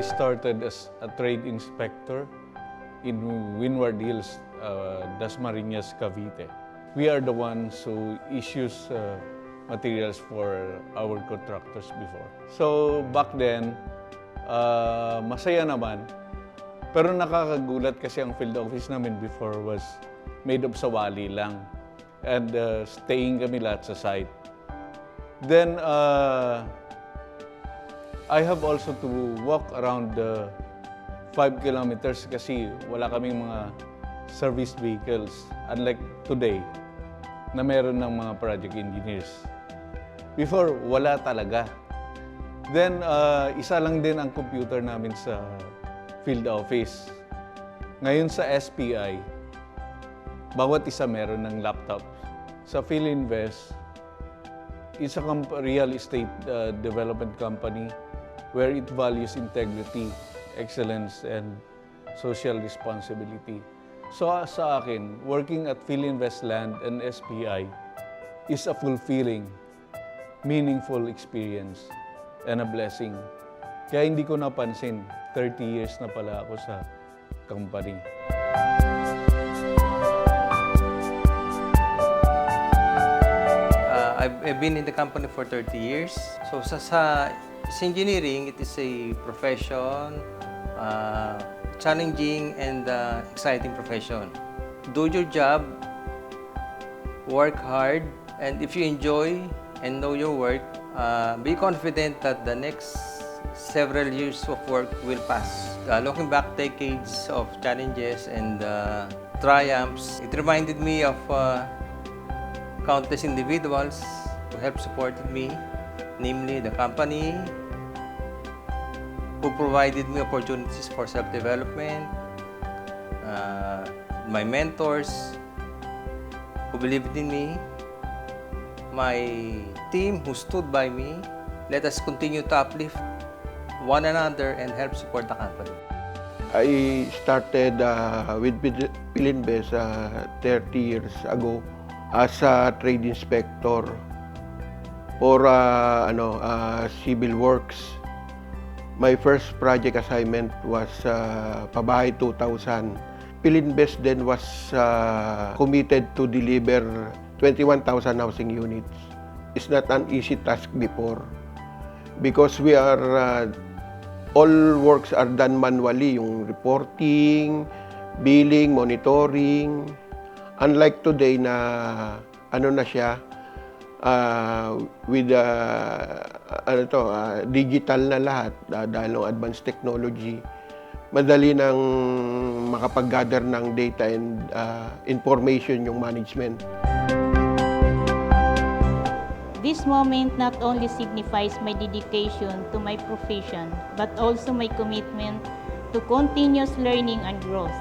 I started as a trade inspector in Windward Hills, Dasmariñas, Cavite. We are the ones who issues materials for our contractors before. So back then, masaya naman. Pero nakakagulat kasi ang field office namin before was made of sawali lang. And staying kami lahat sa site. Then, I have also to walk around 5 kilometers kasi wala kaming mga service vehicles. Unlike today, na meron ng mga project engineers. Before, wala talaga. Then, isa lang din ang computer namin sa field office. Ngayon sa SPI, bawat isa meron ng laptop. Sa PhilInvest, it's a real estate development company where it values integrity, excellence, and social responsibility. So sa akin, working at PhilInvest Land and SPI is a fulfilling, meaningful experience and a blessing. Kaya hindi ko napansin, 30 years na pala ako sa company. I've been in the company for 30 years. So sa engineering, it is a profession, challenging and exciting profession. Do your job, work hard, and if you enjoy and know your work, be confident that the next several years of work will pass. Looking back decades of challenges and triumphs, it reminded me of countless individuals who helped supported me, namely the company, who provided me opportunities for self-development, my mentors who believed in me, my team who stood by me. Let us continue to uplift one another and help support the company. I started with PhilInvest 30 years ago as a trade inspector for civil works. My first project assignment was Pabahay 2000. PhilInvest then was committed to deliver 21,000 housing units. It's not an easy task before because we are all works are done manually, yung reporting, billing, monitoring. Unlike today na na siya with digital na lahat dahil ng advanced technology, madali nang makapag-gather ng data and information yung management. This moment not only signifies my dedication to my profession, but also my commitment to continuous learning and growth.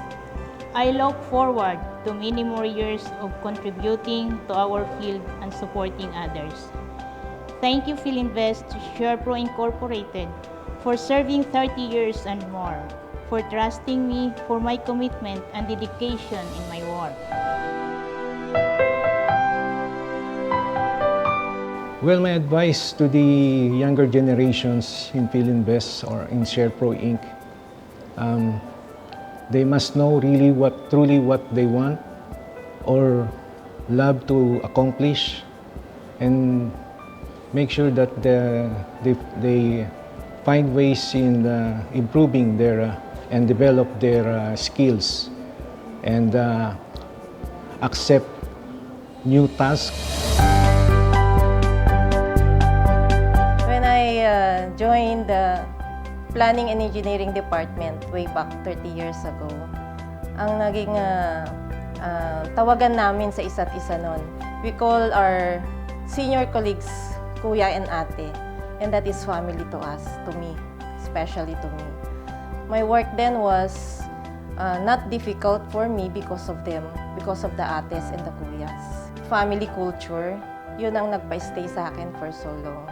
I look forward to many more years of contributing to our field and supporting others. Thank you, PhilInvest SharePro Incorporated, for serving 30 years and more, for trusting me for my commitment and dedication in my work. Well, my advice to the younger generations in PhilInvest or in SharePro Inc., they must know really truly what they want or love to accomplish, and make sure that they find ways in improving their and develop their skills and accept new tasks. When I joined the Planning and Engineering Department way back 30 years ago, ang naging tawagan namin sa isa't isa nun, we call our senior colleagues kuya and ate, and that is family to us, to me, especially to me. My work then was not difficult for me because of them, because of the ates and the kuyas. Family culture, yun ang nagpa-stay sa akin for so long.